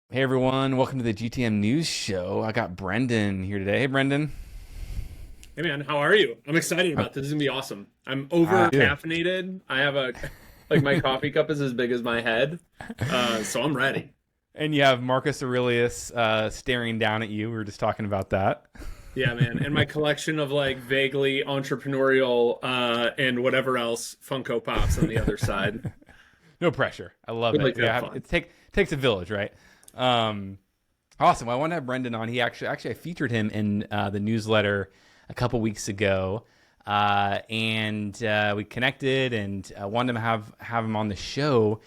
Hey everyone, welcome to the GTM News Show. I got Brendon here today. Hey Brendon. Hey man, how are you? I'm excited I'm, about this. This is gonna be awesome. I'm over yeah. caffeinated. I have a like my coffee cup is as big as my head. So I'm ready. And you have Marcus Aurelius staring down at you. We were just talking about that. Yeah, man. And my collection of like vaguely entrepreneurial and whatever else Funko Pops on the other side. No pressure. I love We it. like to have Yeah, fun. takes a village, right? Um, awesome. Well, I want to have Brendon on. He actually I featured him in the newsletter a couple weeks ago, and we connected and wanted to have him on the show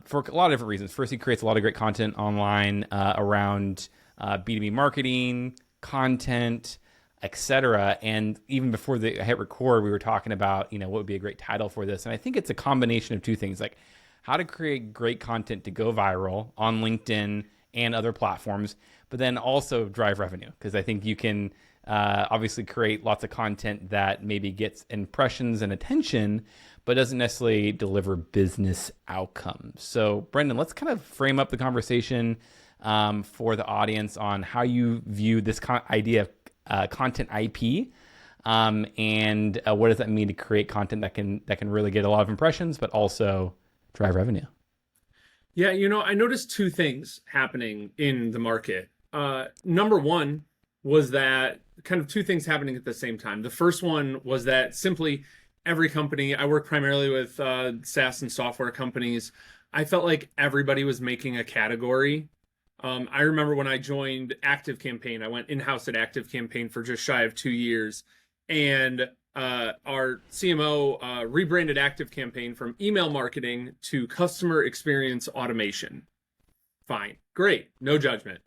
for a lot of different reasons. First, he creates a lot of great content online around B2B marketing, content, etc. And even before I hit record, we were talking about what would be a great title for this, and I think it's a combination of two things, like how to create great content to go viral on LinkedIn and other platforms, but then also drive revenue. Because I think you can obviously create lots of content that maybe gets impressions and attention, but doesn't necessarily deliver business outcomes. So, Brendon, let's kind of frame up the conversation for the audience on how you view this idea of content IP. And what does that mean to create content that can really get a lot of impressions, but also drive revenue? Yeah, I noticed two things happening in the market. Number one was that kind of two things happening at the same time. The first one was that simply every company, I work primarily with SaaS and software companies. I felt like everybody was making a category. I remember when I joined ActiveCampaign, I went in-house at ActiveCampaign for just shy of 2 years. And our CMO rebranded ActiveCampaign from email marketing to customer experience automation. Fine, great, no judgment.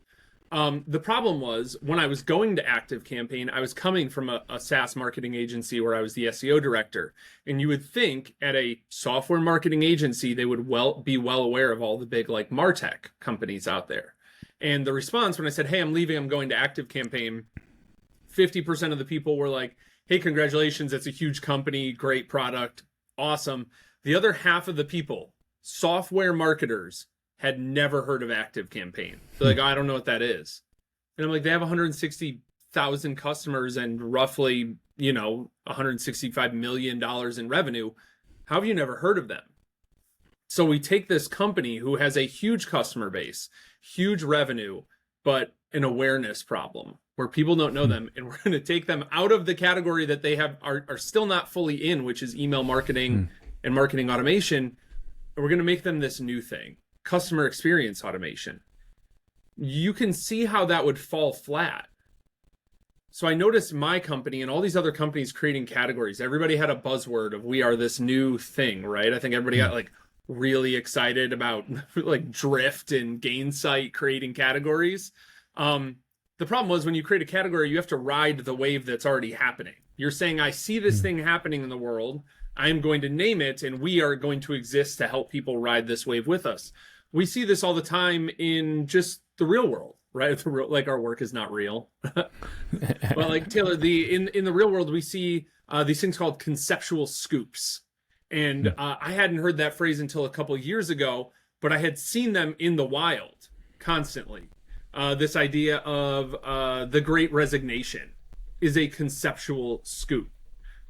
The problem was when I was going to ActiveCampaign, I was coming from a SaaS marketing agency where I was the SEO director. And you would think at a software marketing agency, they would be well aware of all the big like MarTech companies out there. And the response when I said, hey, I'm leaving, I'm going to ActiveCampaign, 50% of the people were like, hey, congratulations, it's a huge company, great product, awesome. The other half of the people, software marketers, had never heard of ActiveCampaign. They're like, oh, I don't know what that is. And I'm like, they have 160,000 customers and roughly, $165 million in revenue. How have you never heard of them? So we take this company who has a huge customer base, huge revenue, but an awareness problem where people don't know them, and we're going to take them out of the category that they are still not fully in, which is email marketing and marketing automation, and we're going to make them this new thing, customer experience automation. You can see how that would fall flat. So I noticed my company and all these other companies creating categories. Everybody had a buzzword of we are this new thing, right? I think everybody got like really excited about like Drift and Gainsight creating categories. The problem was when you create a category, you have to ride the wave that's already happening. You're saying, I see this thing happening in the world. I'm going to name it, and we are going to exist to help people ride this wave with us. We see this all the time in just the real world, right? Like our work is not real. But like Taylor, in the real world, we see these things called conceptual scoops. And I hadn't heard that phrase until a couple years ago, but I had seen them in the wild constantly. This idea of the Great Resignation is a conceptual scoop.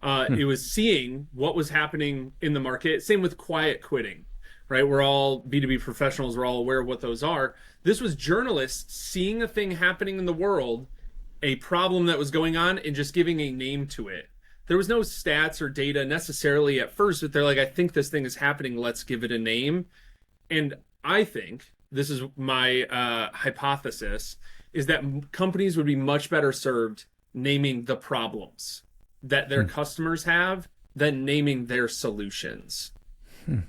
It was seeing what was happening in the market. Same with quiet quitting, right? We're all B2B professionals. We're all aware of what those are. This was journalists seeing a thing happening in the world, a problem that was going on, and just giving a name to it. There was no stats or data necessarily at first, but they're like, I think this thing is happening. Let's give it a name. And I think this is my hypothesis, is that companies would be much better served naming the problems that their customers have than naming their solutions.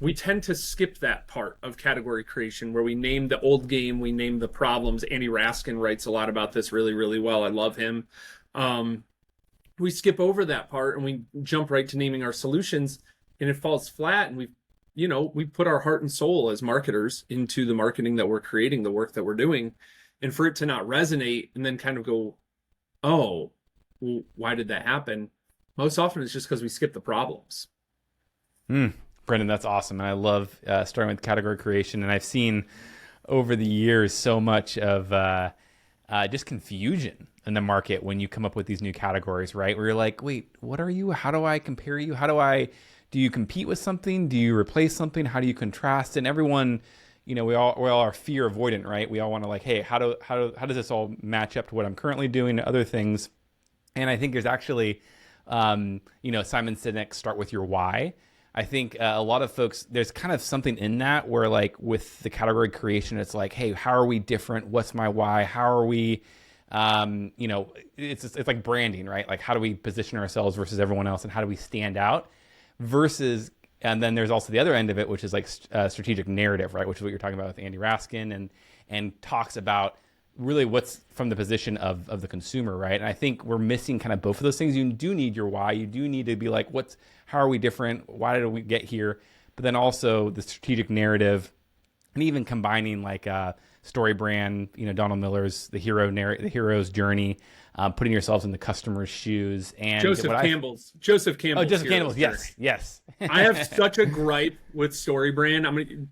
We tend to skip that part of category creation where we name the old game, we name the problems. Andy Raskin writes a lot about this really, really well. I love him. We skip over that part and we jump right to naming our solutions, and it falls flat. And we put our heart and soul as marketers into the marketing that we're creating, the work that we're doing, and for it to not resonate and then kind of go, oh, well, why did that happen? Most often it's just because we skip the problems. Brendon, that's awesome. And I love starting with category creation. And I've seen over the years so much of just confusion in the market when you come up with these new categories, right? Where you're like, wait, what are you? How do I compare you? Do you compete with something? Do you replace something? How do you contrast? And everyone, we all are fear avoidant, right? We all want to like, hey, how does this all match up to what I'm currently doing and other things? And I think there's actually, Simon Sinek's start with your why. I think a lot of folks, there's kind of something in that where like with the category creation, it's like, hey, how are we different? What's my why? How are we, it's like branding, right? Like how do we position ourselves versus everyone else and how do we stand out versus, and then there's also the other end of it, which is like strategic narrative, right? Which is what you're talking about with Andy Raskin and talks about really what's from the position of the consumer, right? And I think we're missing kind of both of those things. You do need your why. You do need to be like, how are we different? Why did we get here? But then also the strategic narrative, and even combining like story brand, Donald Miller's the hero's journey, putting yourselves in the customer's shoes, and Joseph Campbell's. Joseph Campbell's. Yes. I have such a gripe with story brand. I'm gonna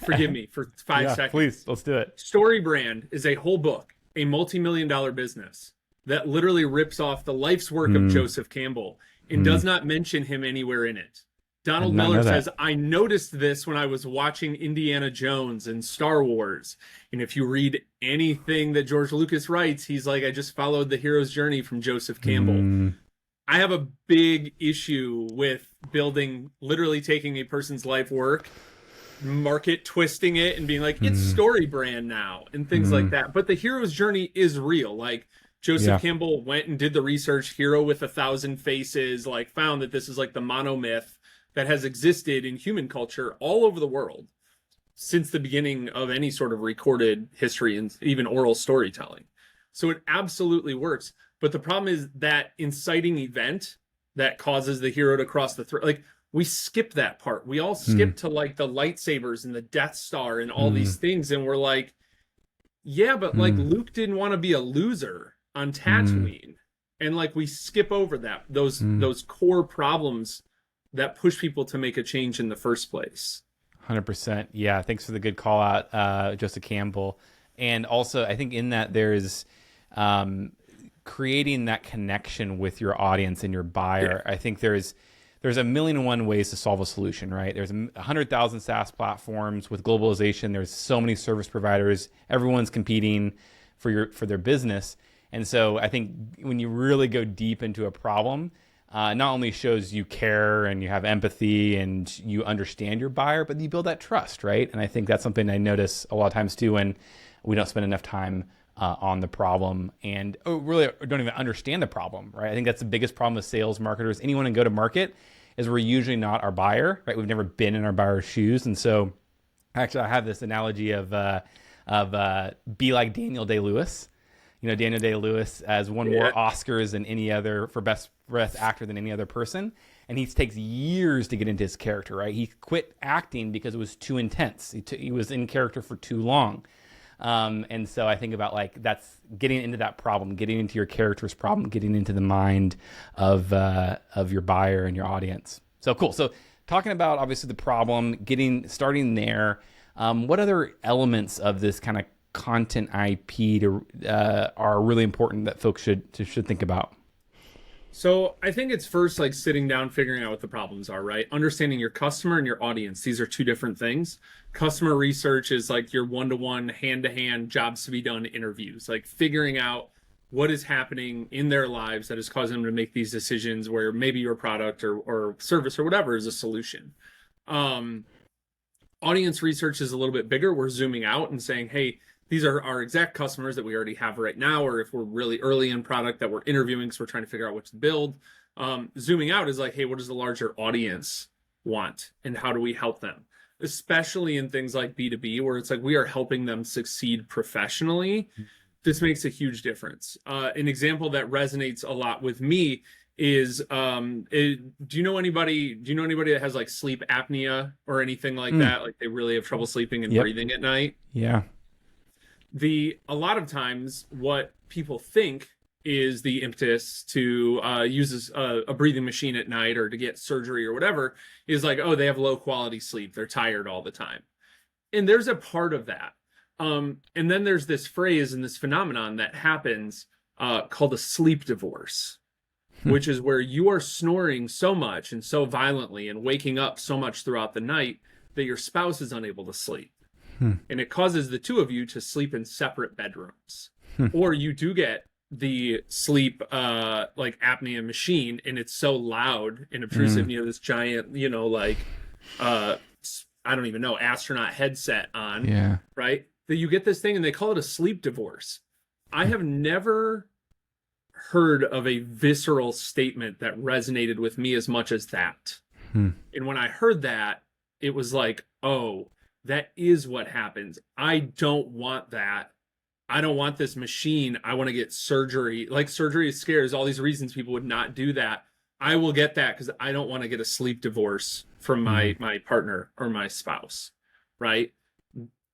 forgive me for 5 seconds. Please, let's do it. Story brand is a whole book, a multi-million-dollar business that literally rips off the life's work of Joseph Campbell and does not mention him anywhere in it. Donald Miller says, I noticed this when I was watching Indiana Jones and Star Wars. And if you read anything that George Lucas writes, he's like, I just followed the hero's journey from Joseph Campbell. I have a big issue with literally taking a person's life work, market twisting it and being like, it's story brand now and things like that. But the hero's journey is real. Like Joseph Campbell went and did the research, hero with 1,000 faces, like found that this is like the monomyth that has existed in human culture all over the world since the beginning of any sort of recorded history and even oral storytelling. So it absolutely works. But the problem is that inciting event that causes the hero to cross the threat, like we skip that part. We all skip to like the lightsabers and the Death Star and all these things. And we're like, yeah, but like Luke didn't want to be a loser on Tatooine. And like we skip over those core problems that push people to make a change in the first place. 100%. Yeah. Thanks for the good call out, Joseph Campbell. And also I think in that there's creating that connection with your audience and your buyer. I think there's a million and one ways to solve a solution, right? There's 100,000 SaaS platforms with globalization. There's so many service providers. Everyone's competing for their business. And so I think when you really go deep into a problem, not only shows you care and you have empathy and you understand your buyer, but you build that trust, right? And I think that's something I notice a lot of times too when we don't spend enough time on the problem and really don't even understand the problem, right? I think that's the biggest problem with sales marketers. Anyone in go-to-market is we're usually not our buyer, right? We've never been in our buyer's shoes. And so actually I have this analogy of be like Daniel Day-Lewis. Daniel Day-Lewis has won more Oscars than any other for best actor than any other person. And he takes years to get into his character, right? He quit acting because it was too intense. He was in character for too long. And so I think about like that's getting into that problem, getting into your character's problem, getting into the mind of your buyer and your audience. So cool. So talking about obviously the problem, starting there. What other elements of this kind of content IP are really important that folks should think about? So I think it's first like sitting down, figuring out what the problems are, right? Understanding your customer and your audience. These are two different things. Customer research is like your one-to-one, hand-to-hand, jobs to be done interviews, like figuring out what is happening in their lives that is causing them to make these decisions where maybe your product or service or whatever is a solution. Audience research is a little bit bigger. We're zooming out and saying, hey, these are our exact customers that we already have right now, or if we're really early in product that we're interviewing, so we're trying to figure out what to build. Zooming out is like, hey, what does the larger audience want, and how do we help them? Especially in things like B2B, where it's like we are helping them succeed professionally. This makes a huge difference. An example that resonates a lot with me is, do you know anybody that has like sleep apnea or anything like that? Like they really have trouble sleeping and breathing at night? Yeah. A lot of times what people think is the impetus to use a breathing machine at night or to get surgery or whatever is like, oh, they have low quality sleep. They're tired all the time. And there's a part of that. And then there's this phrase and this phenomenon that happens called a sleep divorce, which is where you are snoring so much and so violently and waking up so much throughout the night that your spouse is unable to sleep. And it causes the two of you to sleep in separate bedrooms. Or you do get the sleep like apnea machine, and it's so loud and obtrusive, this giant, I don't even know, astronaut headset on, right? That you get this thing and they call it a sleep divorce. I have never heard of a visceral statement that resonated with me as much as that. And when I heard that, it was like, oh, that is what happens. I don't want that. I don't want this machine. I want to get surgery. Like, surgery is scary. There's all these reasons people would not do that. I will get that because I don't want to get a sleep divorce from my partner or my spouse, right?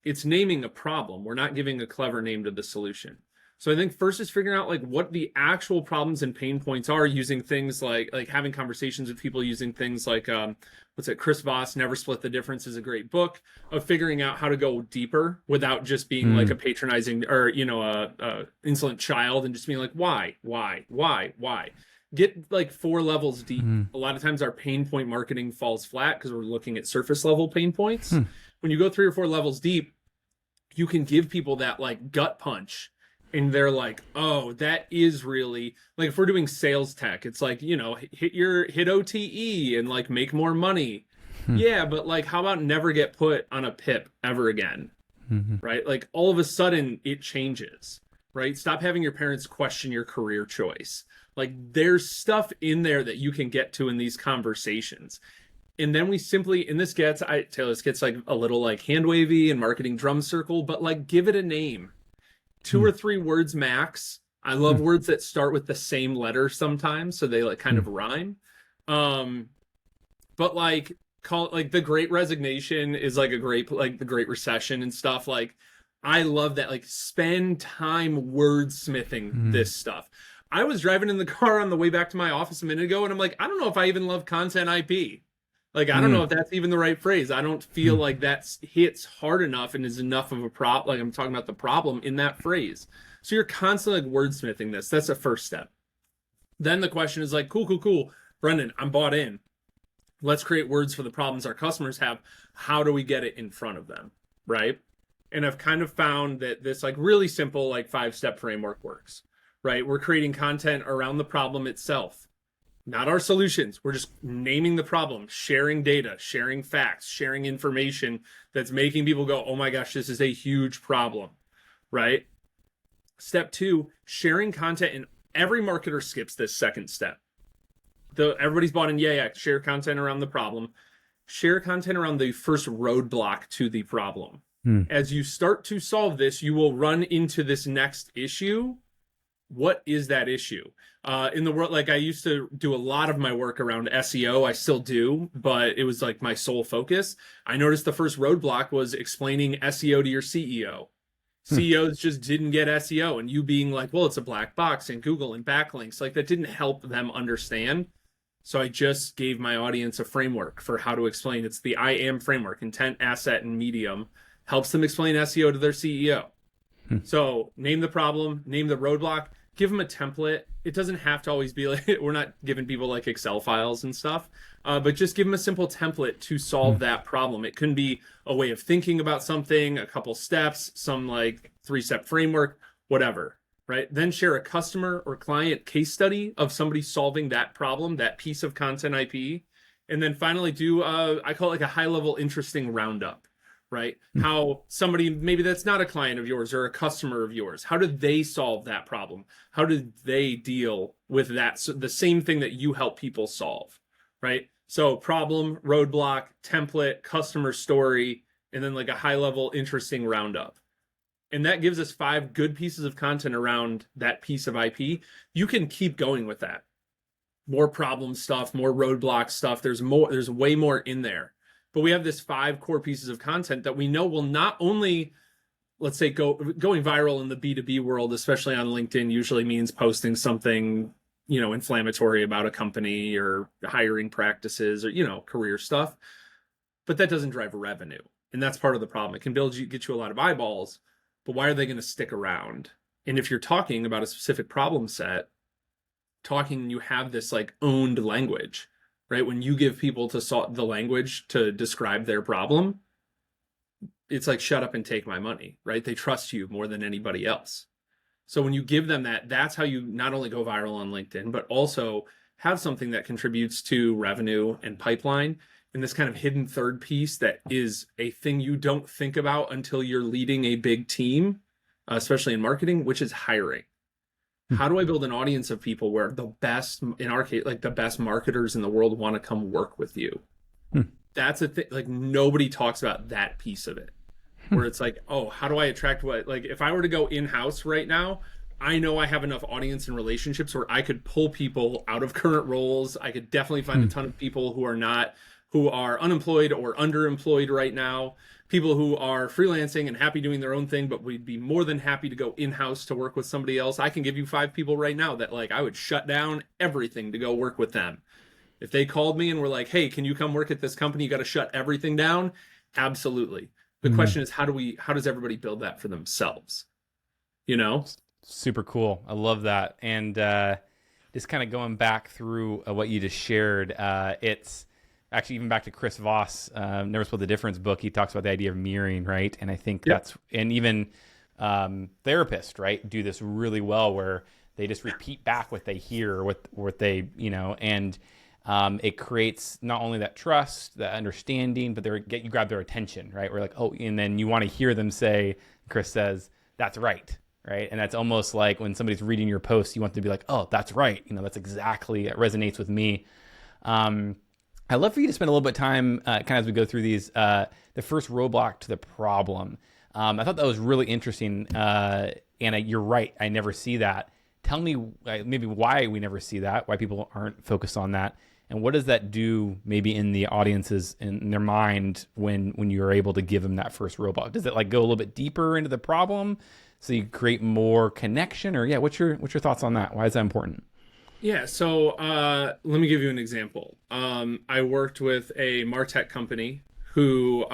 It's naming a problem. We're not giving a clever name to the solution. So I think first is figuring out like what the actual problems and pain points are, using things like having conversations with people, using things like what's it? Chris Voss, Never Split the Difference is a great book of figuring out how to go deeper without just being like a patronizing or a insolent child and just being like why. Get like 4 levels deep. A lot of times our pain point marketing falls flat because we're looking at surface level pain points. When you go 3 or 4 levels deep, you can give people that like gut punch. And they're like, oh, that is really, like, if we're doing sales tech, it's like, hit OTE and like make more money. Yeah, but like, how about never get put on a PIP ever again? Right? Like, all of a sudden it changes, right? Stop having your parents question your career choice. Like, there's stuff in there that you can get to in these conversations. And then we simply, and this gets like a little like hand wavy and marketing drum circle, but like, give it a name. 2 or 3 words max. I love words that start with the same letter sometimes, so they like kind of rhyme. But like call it like the Great Resignation is like a great, like the Great Recession and stuff. Like, I love that. Like, spend time wordsmithing this stuff. I was driving in the car on the way back to my office a minute ago, and I'm like, I don't know if I even love content IP. Like, I don't know if that's even the right phrase. I don't feel like that hits hard enough and is enough of a problem. Like, I'm talking about the problem in that phrase. So you're constantly like wordsmithing this. That's the first step. Then the question is like, cool. Brendon, I'm bought in. Let's create words for the problems our customers have. How do we get it in front of them, right? And I've kind of found that this like really simple like 5-step framework works, right? We're creating content around the problem itself. Not our solutions. We're just naming the problem, sharing data, sharing facts, sharing information that's making people go, oh my gosh, this is a huge problem, right? Step 2, sharing content. And every marketer skips this second step. Everybody's bought in, share content around the problem. Share content around the first roadblock to the problem. As you start to solve this, you will run into this next issue. What is that issue? In the world, like, I used to do a lot of my work around SEO. I still do, but it was like my sole focus. I noticed the first roadblock was explaining SEO to your CEO. CEOs just didn't get SEO, and you being like, well, it's a black box in Google and backlinks, like that didn't help them understand. So I just gave my audience a framework for how to explain. It's the I AM framework: intent, asset, and medium. Helps them explain SEO to their CEO. So name the problem, name the roadblock, give them a template. It doesn't have to always be like, we're not giving people like Excel files and stuff, but just give them a simple template to solve that problem. It can be a way of thinking about something, a couple steps, some like 3-step framework, whatever, right? Then share a customer or client case study of somebody solving that problem, that piece of content IP. And then finally do, I call it like a high-level interesting roundup. Right? How somebody maybe that's not a client of yours or a customer of yours, how did they solve that problem? How did they deal with that? So the same thing that you help people solve, right? So problem, roadblock, template, customer story, and then like a high level interesting roundup. And that gives us 5 good pieces of content around that piece of IP. You can keep going with that. More problem stuff, more roadblock stuff. There's way more in there. But we have this 5 core pieces of content that we know will not only, let's say, going viral in the B2B world, especially on LinkedIn, usually means posting something, inflammatory about a company or hiring practices or, career stuff. But that doesn't drive revenue. And that's part of the problem. It can get you a lot of eyeballs, but why are they going to stick around? And if you're talking about a specific problem set, you have this like owned language, right? When you give people to solve the language to describe their problem, it's like, shut up and take my money, right? They trust you more than anybody else. So when you give them that, that's how you not only go viral on LinkedIn, but also have something that contributes to revenue and pipeline, and this kind of hidden third piece that is a thing you don't think about until you're leading a big team, especially in marketing, which is hiring. How do I build an audience of people where the best, in our case, like the best marketers in the world want to come work with you? That's a thing. Like nobody talks about that piece of it, where it's like, oh, how do I attract what? Like if I were to go in-house right now, I know I have enough audience and relationships where I could pull people out of current roles. I could definitely find a ton of people who are unemployed or underemployed right now, people who are freelancing and happy doing their own thing, but we'd be more than happy to go in-house to work with somebody else. I can give you 5 people right now that like I would shut down everything to go work with them. If they called me and were like, hey, can you come work at this company? You got to shut everything down. Absolutely. The question is, how does everybody build that for themselves? You know? Super cool. I love that. And just kind of going back through what you just shared, it's actually even back to Chris Voss, Never Split the Difference book. He talks about the idea of mirroring, right? And I think that's, and even therapists, right, do this really well where they just repeat back what they hear, what they, and it creates not only that trust, that understanding, but you grab their attention, right? We're like, oh, and then you want to hear them say, Chris says, that's right. Right. And that's almost like when somebody's reading your post, you want them to be like, oh, that's right. That's exactly, it resonates with me. I'd love for you to spend a little bit of time kind of as we go through these, the first roadblock to the problem. I thought that was really interesting. And you're right. I never see that. Tell me maybe why we never see that, why people aren't focused on that. And what does that do maybe in the audiences, in their mind when you're able to give them that first roadblock? Does it like go a little bit deeper into the problem so you create more connection? Or what's your thoughts on that? Why is that important? Yeah, so let me give you an example. I worked with a MarTech company who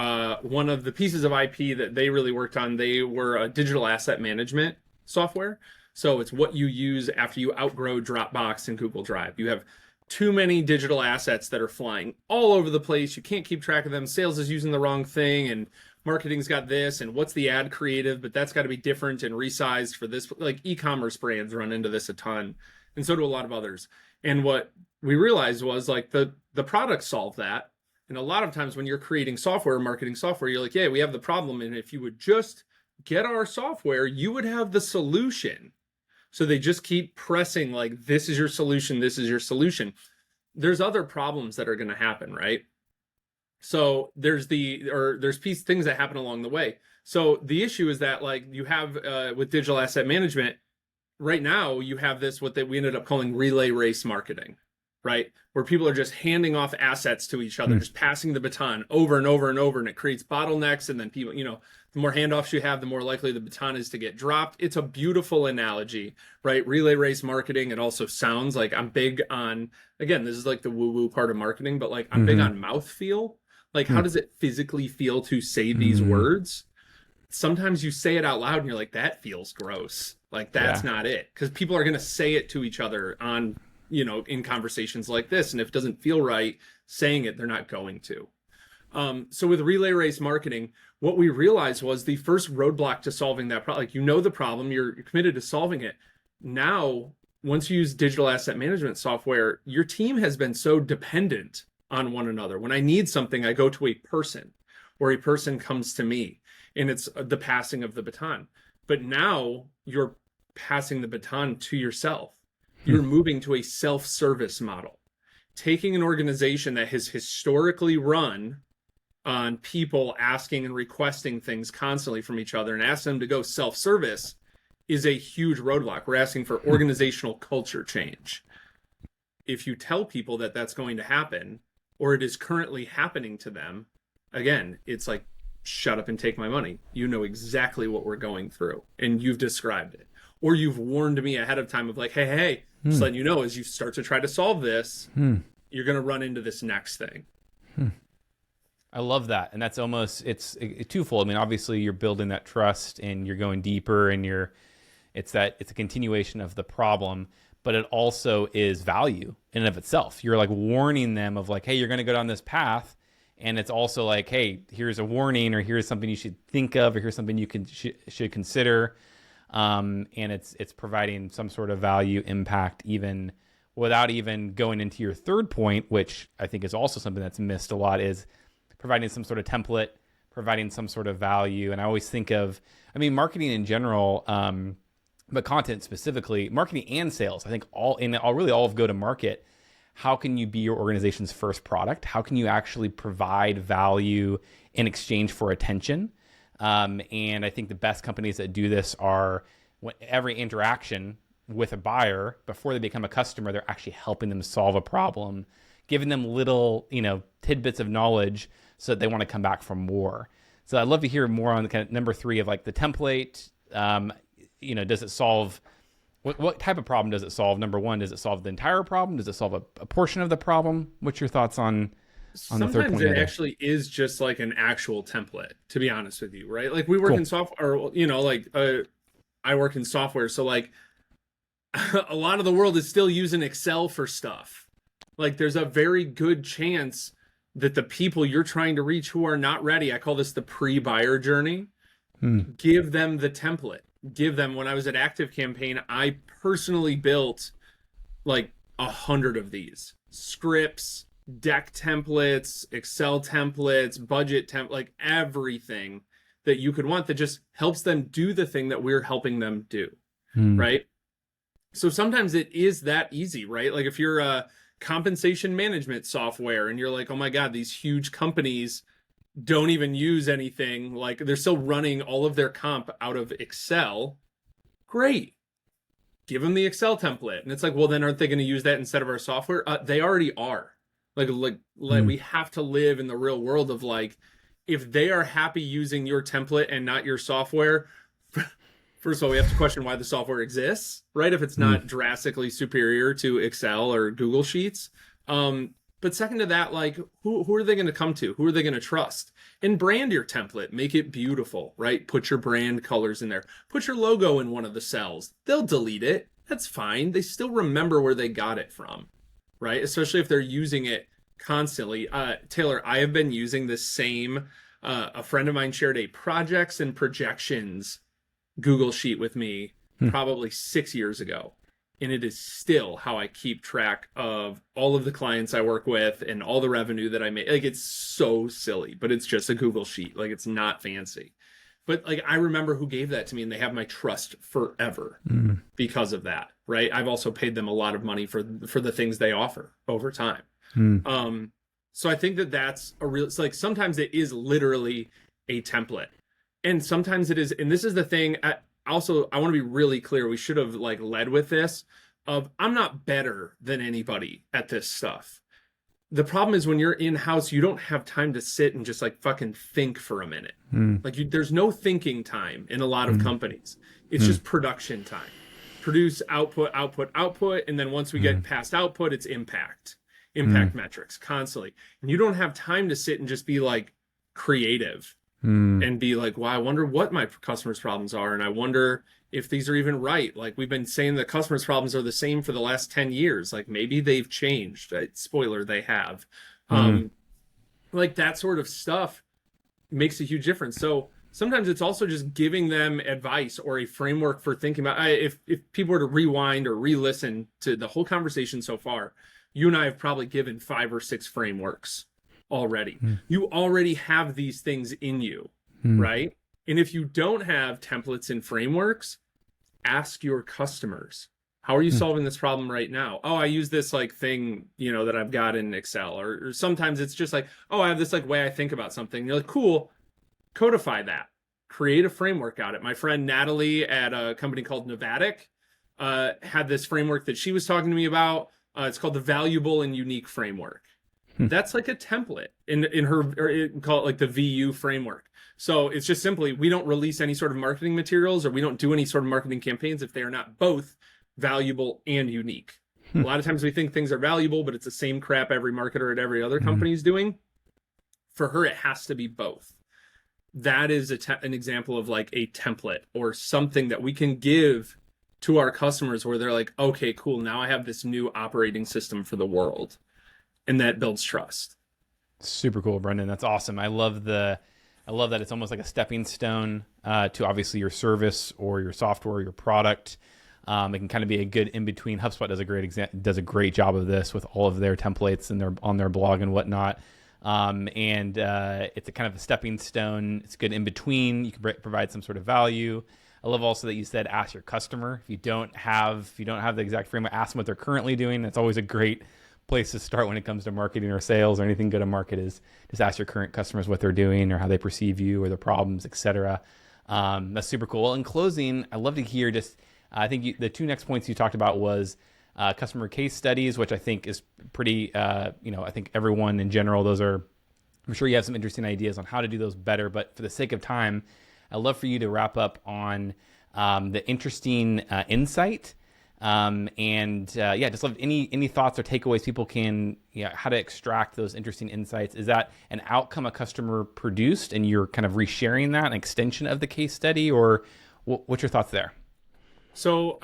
one of the pieces of IP that they really worked on, they were a digital asset management software. So it's what you use after you outgrow Dropbox and Google Drive. You have too many digital assets that are flying all over the place. You can't keep track of them. Sales is using the wrong thing, and marketing's got this, and what's the ad creative, but that's got to be different and resized for this. Like e-commerce brands run into this a ton, and so do a lot of others. And what we realized was like the product solved that. And a lot of times when you're creating software, marketing software, you're like, yeah, we have the problem. And if you would just get our software, you would have the solution. So they just keep pressing like, this is your solution. This is your solution. There's other problems that are going to happen, right? So there's things that happen along the way. So the issue is that like you have with digital asset management, right now you have this, what we ended up calling relay race marketing, right? Where people are just handing off assets to each other, just passing the baton over and over and over. And it creates bottlenecks. And then people, the more handoffs you have, the more likely the baton is to get dropped. It's a beautiful analogy, right? Relay race marketing. It also sounds like I'm big on, again, this is like the woo-woo part of marketing, but like I'm big on mouthfeel. Like, how does it physically feel to say these words? Sometimes you say it out loud and you're like, that feels gross. Like, that's not it. Because people are going to say it to each other on, in conversations like this. And if it doesn't feel right saying it, they're not going to. So with relay race marketing, what we realized was the first roadblock to solving that problem, like, the problem, you're committed to solving it. Now, once you use digital asset management software, your team has been so dependent on one another. When I need something, I go to a person, or a person comes to me, and it's the passing of the baton. But now you're passing the baton to yourself. You're moving to a self-service model, taking an organization that has historically run on people asking and requesting things constantly from each other and ask them to go self-service is a huge roadblock. We're asking for organizational culture change. If you tell people that that's going to happen, or it is currently happening to them, again, it's like, shut up and take my money. You know exactly what we're going through, and you've described it. Or you've warned me ahead of time of like, hey, just letting you know, as you start to try to solve this, you're going to run into this next thing. I love that. And that's almost, it's twofold. I mean, obviously you're building that trust and you're going deeper and it's a continuation of the problem, but it also is value in and of itself. You're like warning them of like, hey, you're going to go down this path. And it's also like, hey, here's a warning, or here's something you should think of, or here's something you should consider. And it's providing some sort of value impact even without even going into your third point, which I think is also something that's missed a lot, is providing some sort of template, providing some sort of value. And I always think of, I mean, marketing in general, but content specifically, marketing and sales, I think all of go-to-market, how can you be your organization's first product? How can you actually provide value in exchange for attention? And I think the best companies that do this are every interaction with a buyer before they become a customer, they're actually helping them solve a problem, giving them little, tidbits of knowledge so that they want to come back for more. So I'd love to hear more on the kind of number 3 of like the template. Does it solve, what type of problem does it solve? Number 1, does it solve the entire problem? Does it solve a portion of the problem? What's your thoughts on the third point? Sometimes it actually is just like an actual template, to be honest with you, right? Like we work in software, or, I work in software. So like a lot of the world is still using Excel for stuff. Like there's a very good chance that the people you're trying to reach who are not ready, I call this the pre-buyer journey, give them the template. Give them, when I was at Active Campaign, I personally built like 100 of these scripts, deck templates, Excel templates, budget like everything that you could want that just helps them do the thing that we're helping them do. Right. So sometimes it is that easy, right? Like if you're a compensation management software and you're like, oh my God, these huge companies don't even use anything, like they're still running all of their comp out of Excel. Great. Give them the Excel template. And it's like, well, then aren't they going to use that instead of our software? They already are. Like we have to live in the real world of like, if they are happy using your template and not your software, first of all, we have to question why the software exists, right? If it's not drastically superior to Excel or Google Sheets. But second to that, like who are they going to come to? Who are they going to trust? And brand your template, make it beautiful, right? Put your brand colors in there. Put your logo in one of the cells. They'll delete it. That's fine. They still remember where they got it from, right? Especially if they're using it constantly. Taylor, I have been using the same, a friend of mine shared a projects and projections Google Sheet with me probably 6 years ago. And it is still how I keep track of all of the clients I work with and all the revenue that I make. Like it's so silly, but it's just a Google Sheet. Like it's not fancy. But like I remember who gave that to me and they have my trust forever because of that, right? I've also paid them a lot of money for the things they offer over time. So I think that that's a real, it's like sometimes it is literally a template. And sometimes it is, and this is the thing, I want to be really clear. We should have like led with this of I'm not better than anybody at this stuff. The problem is when you're in-house, you don't have time to sit and just like fucking think for a minute. Like there's no thinking time in a lot of companies. It's just production time. Produce, output, output, output. And then once we get past output, it's impact metrics constantly. And you don't have time to sit and just be like creative. And be like, wow, I wonder what my customers' problems are. And I wonder if these are even right. Like we've been saying that customers' problems are the same for the last 10 years. Like maybe they've changed. Spoiler, they have. Like that sort of stuff makes a huge difference. So sometimes it's also just giving them advice or a framework for thinking about, if people were to rewind or re-listen to the whole conversation so far, you and I have probably given 5 or 6 frameworks already. You already have these things in you, right? And if you don't have templates and frameworks, ask your customers, how are you solving this problem right now? Oh, I use this like thing, that I've got in Excel, or sometimes it's just like, oh, I have this like way I think about something. You're like, cool, codify that, create a framework out of it. My friend Natalie at a company called Novatic had this framework that she was talking to me about. It's called the Valuable and Unique Framework. That's like a template in her, or call it like the VU framework. So it's just simply, we don't release any sort of marketing materials or we don't do any sort of marketing campaigns if they are not both valuable and unique. A lot of times we think things are valuable, but it's the same crap every marketer at every other company is doing. For her, it has to be both. That is an example of like a template or something that we can give to our customers where they're like, okay, cool. Now I have this new operating system for the world. And that builds trust. Super cool, Brendon. That's awesome. I love that it's almost like a stepping stone to obviously your service or your software, your product. It can kind of be a good in between. HubSpot does a great job of this with all of their templates and on their blog and whatnot. It's a kind of a stepping stone. It's good in between. You can provide some sort of value. I love also that you said ask your customer. If you don't have the exact framework, ask them what they're currently doing. That's always a great place to start when it comes to marketing or sales or anything go to market. Is just ask your current customers what they're doing or how they perceive you or their problems, etc. That's super cool. Well, in closing, I'd love to hear I think the two next points you talked about was customer case studies, which I think is pretty, I think everyone in general, I'm sure you have some interesting ideas on how to do those better, but for the sake of time, I'd love for you to wrap up on the interesting insight. Just love any thoughts or takeaways people can, how to extract those interesting insights. Is that an outcome a customer produced and you're kind of resharing that, an extension of the case study, or what's your thoughts there? So,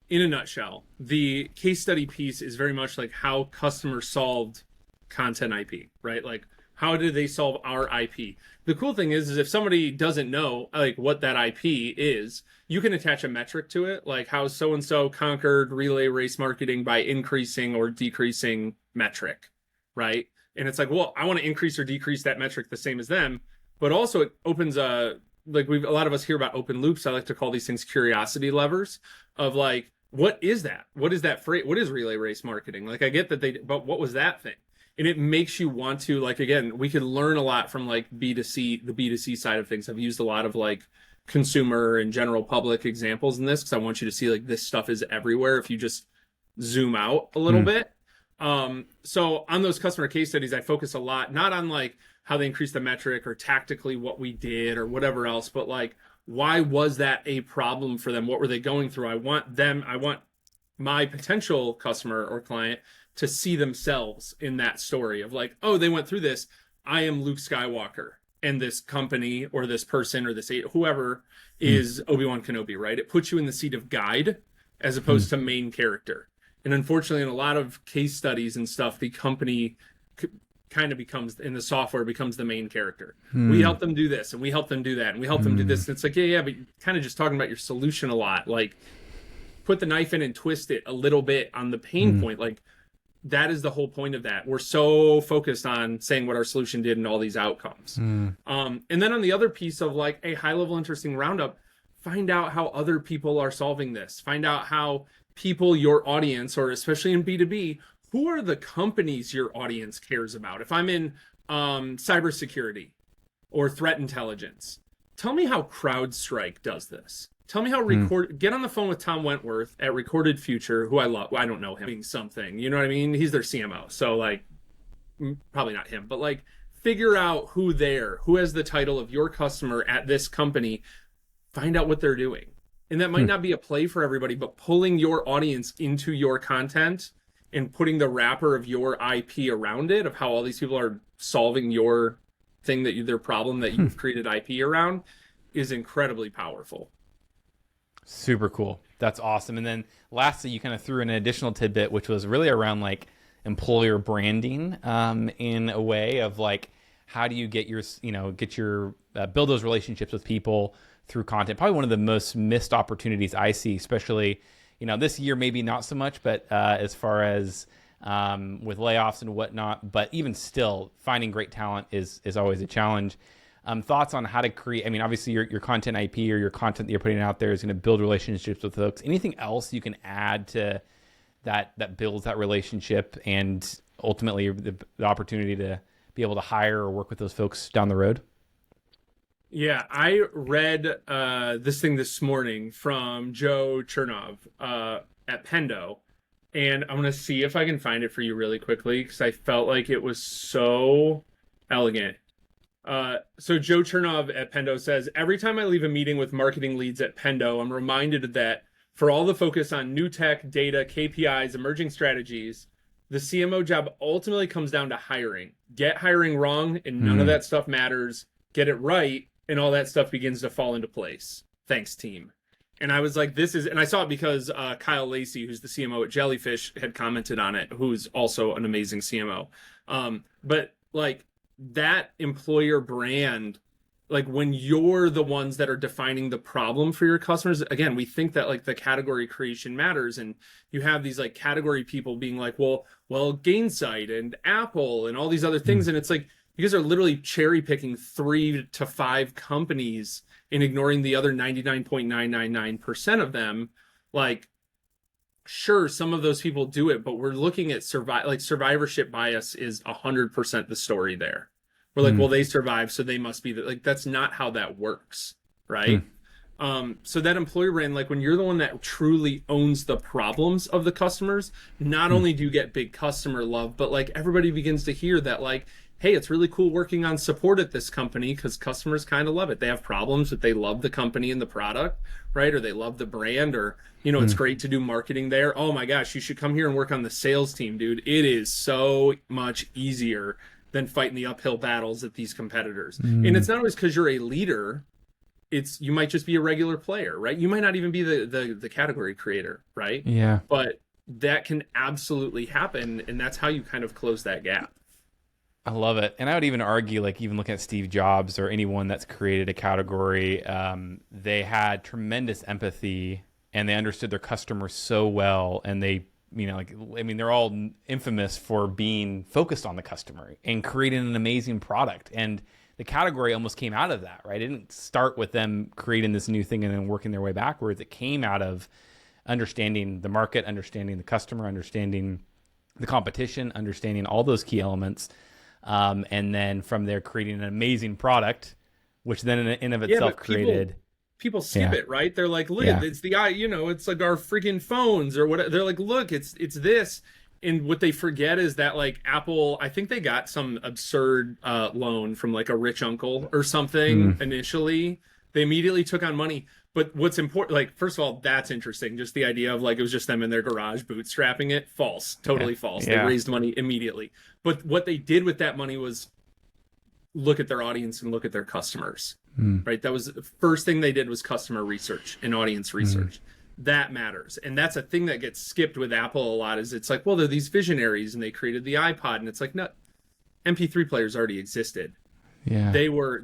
in a nutshell, the case study piece is very much like how customers solved content IP, right? Like, how did they solve our IP? The cool thing is if somebody doesn't know like what that IP is, you can attach a metric to it, like how so-and-so conquered relay race marketing by increasing or decreasing metric, right? And it's like, well, I want to increase or decrease that metric the same as them, but also it opens a lot of us hear about open loops. I like to call these things curiosity levers of like, what is that? What is that phrase? What is relay race marketing? Like, I get that but what was that thing? And it makes you want to, like, again, we could learn a lot from like the B2C side of things. I've used a lot of like consumer and general public examples in this because I want you to see like this stuff is everywhere if you just zoom out a little bit. So on those customer case studies, I focus a lot, not on like how they increased the metric or tactically what we did or whatever else, but like, why was that a problem for them? What were they going through? I want my potential customer or client to see themselves in that story of like, oh, they went through this. I am Luke Skywalker and this company or this person or this whoever is Obi-Wan Kenobi, right? It puts you in the seat of guide as opposed to main character. And unfortunately, in a lot of case studies and stuff, the company kind of becomes, in the software, becomes the main character. We help them do this and we help them do that and we help them do this. And it's like, yeah, but you're kind of just talking about your solution a lot. Like, put the knife in and twist it a little bit on the pain point. Like, that is the whole point of that. We're so focused on saying what our solution did and all these outcomes. And then on the other piece of like a high level interesting roundup, find out how other people are solving this. Find out how people, your audience, or especially in B2B, who are the companies your audience cares about? If I'm in cybersecurity or threat intelligence, tell me how CrowdStrike does this. Tell me how get on the phone with Tom Wentworth at Recorded Future, who I love. Well, I don't know him being something, you know what I mean? He's their CMO. So like, probably not him, but like, figure out who has the title of your customer at this company, find out what they're doing. And that might not be a play for everybody, but pulling your audience into your content and putting the wrapper of your IP around it, of how all these people are solving your thing, their problem that you've created IP around, is incredibly powerful. Super cool. That's awesome. And then lastly, you kind of threw in an additional tidbit, which was really around like employer branding, in a way of like, how do you get your build those relationships with people through content? Probably one of the most missed opportunities I see, especially, this year, maybe not so much, but as far as with layoffs and whatnot, but even still finding great talent is always a challenge. Thoughts on how to create, obviously your content IP or your content that you're putting out there is going to build relationships with folks. Anything else you can add to that builds that relationship and ultimately the opportunity to be able to hire or work with those folks down the road? Yeah, I read this thing this morning from Joe Chernov at Pendo, and I'm going to see if I can find it for you really quickly because I felt like it was so elegant. So Joe Chernov at Pendo says, every time I leave a meeting with marketing leads at Pendo, I'm reminded that for all the focus on new tech, data, KPIs, emerging strategies, the CMO job ultimately comes down to hiring. Get hiring wrong, and none of that stuff matters. Get it right, and all that stuff begins to fall into place. Thanks, team. And I was like, and I saw it because Kyle Lacey, who's the CMO at Jellyfish, had commented on it, who's also an amazing CMO. But like that employer brand, like when you're the ones that are defining the problem for your customers, again, we think that like the category creation matters, and you have these like category people being like, well, Gainsight and Apple and all these other things, and it's like you guys are literally cherry picking 3 to 5 companies and ignoring the other 99.999% of them. Like, sure, some of those people do it, but we're looking at survivorship bias is 100% the story there. We're like, well, they survived, so they must be like, that's not how that works, right? So that employer brand, like when you're the one that truly owns the problems of the customers, not only do you get big customer love, but like everybody begins to hear that like, hey, it's really cool working on support at this company because customers kind of love it. They have problems, but they love the company and the product, right? Or they love the brand, or, you know, it's great to do marketing there. Oh my gosh, you should come here and work on the sales team, dude. It is so much easier than fighting the uphill battles at these competitors. And it's not always because you're a leader. You might just be a regular player, right? You might not even be the category creator, right? Yeah. But that can absolutely happen, and that's how you kind of close that gap. I love it. And I would even argue, like even looking at Steve Jobs or anyone that's created a category, they had tremendous empathy and they understood their customers so well. And they, you know, like, I mean, they're all infamous for being focused on the customer and creating an amazing product. And the category almost came out of that, right? It didn't start with them creating this new thing and then working their way backwards. It came out of understanding the market, understanding the customer, understanding the competition, understanding all those key elements. And then from there, creating an amazing product, which then in of itself created. People skip it, right? They're like, look, it's the you know, it's like our freaking phones or whatever. They're like, look, it's this. And what they forget is that like Apple, I think they got some absurd loan from like a rich uncle or something initially. They immediately took on money. But what's important, like, first of all, that's interesting. Just the idea of like, it was just them in their garage bootstrapping it. False. Totally false. They raised money immediately. But what they did with that money was look at their audience and look at their customers, right? That was the first thing they did was customer research and audience research. That matters. And that's a thing that gets skipped with Apple a lot is it's like, well, they're these visionaries and they created the iPod. And it's like, no, MP3 players already existed. Yeah. They were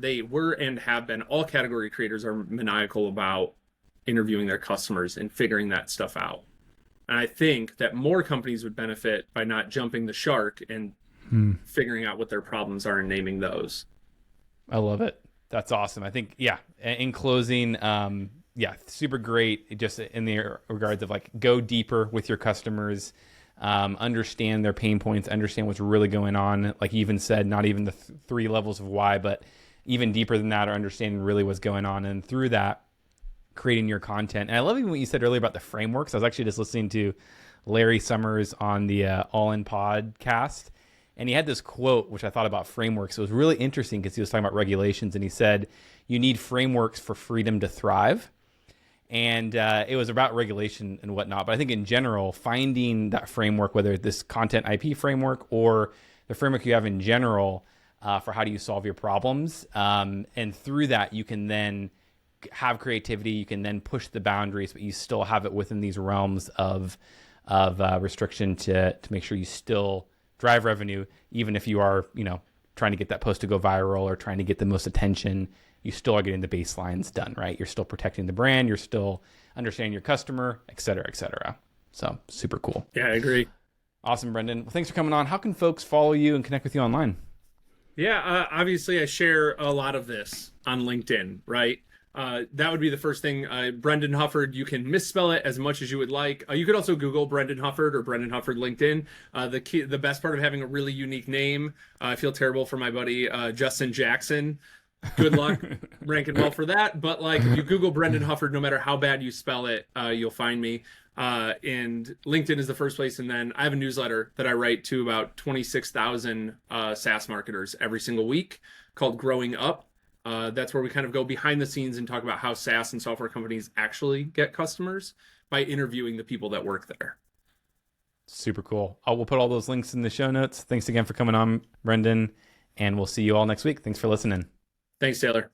and have been. All category creators are maniacal about interviewing their customers and figuring that stuff out. And I think that more companies would benefit by not jumping the shark and figuring out what their problems are and naming those. I love it. That's awesome. I think, in closing, super great. Just in the regards of like, go deeper with your customers, understand their pain points, understand what's really going on. Like you even said, not even the 3 levels of why, but even deeper than that, or understanding really what's going on. And through that, creating your content. And I love even what you said earlier about the frameworks. I was actually just listening to Larry Summers on the All In podcast. And he had this quote, which I thought about frameworks. It was really interesting because he was talking about regulations. And he said, you need frameworks for freedom to thrive. And it was about regulation and whatnot. But I think in general, finding that framework, whether it's this content IP framework or the framework you have in general for how do you solve your problems. And through that, you can then have creativity. You can then push the boundaries, but you still have it within these realms of restriction to make sure you still drive revenue, even if you are, trying to get that post to go viral or trying to get the most attention. You still are getting the baselines done, right? You're still protecting the brand. You're still understanding your customer, et cetera, et cetera. So super cool. Yeah, I agree. Awesome, Brendon. Well, thanks for coming on. How can folks follow you and connect with you online? Yeah, obviously I share a lot of this on LinkedIn, right? That would be the first thing. Brendon Hufford, you can misspell it as much as you would like. You could also Google Brendon Hufford or Brendon Hufford LinkedIn. The best part of having a really unique name, I feel terrible for my buddy Justin Jackson. Good luck ranking well for that. But like, if you Google Brendon Hufford, no matter how bad you spell it, you'll find me. And LinkedIn is the first place. And then I have a newsletter that I write to about 26,000 SaaS marketers every single week called Growing Up. That's where we kind of go behind the scenes and talk about how SaaS and software companies actually get customers by interviewing the people that work there. Super cool. We'll put all those links in the show notes. Thanks again for coming on, Brendon, and we'll see you all next week. Thanks for listening. Thanks, Taylor.